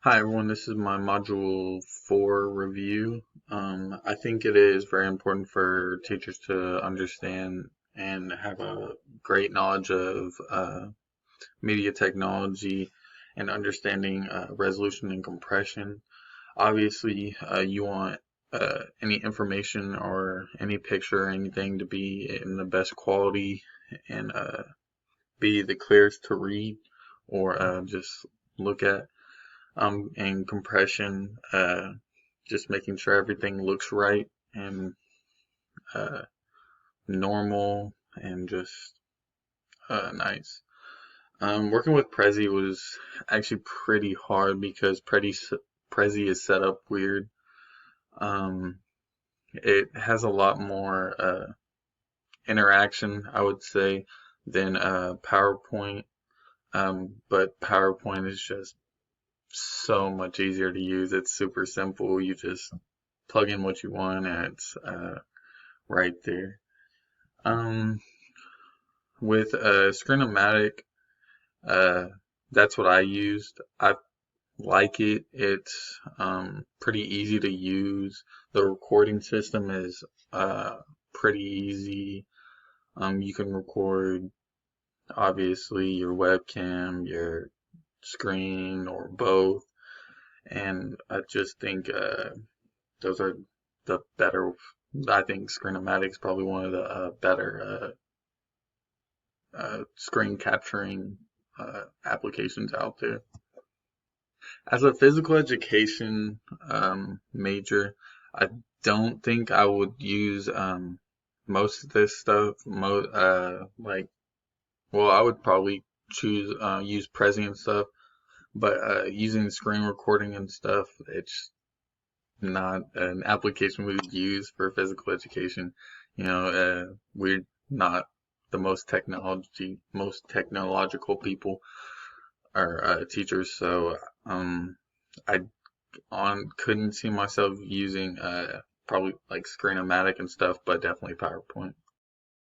Hi everyone, this is my Module 4 review. I think it is very important for teachers to understand and have a great knowledge of media technology and understanding resolution and compression. Obviously, you want any information or any picture or anything to be in the best quality and be the clearest to read or just look at and compression, just making sure everything looks right and uh, normal and just nice. Working with Prezi was actually pretty hard because Prezi is set up weird. Um, it has a lot more interaction, I would say, than PowerPoint. But PowerPoint is just so much easier to use. It's super simple. You just plug in what you want and it's right there. Um, with Screenomatic, uh, that's what I used. I like it. It's pretty easy to use. The recording system is pretty easy. You can record obviously your webcam, your screen, or both. And I just think those are the better. I think Screenomatic is probably one of the better screen capturing applications out there. As a physical education major, I don't think I would use most of this stuff. Well, I would probably choose use Prezi and stuff, but using screen recording and stuff, it's not an application we would use for physical education. We're not the most technological people or teachers, so I couldn't see myself using probably like Screenomatic and stuff, but definitely PowerPoint.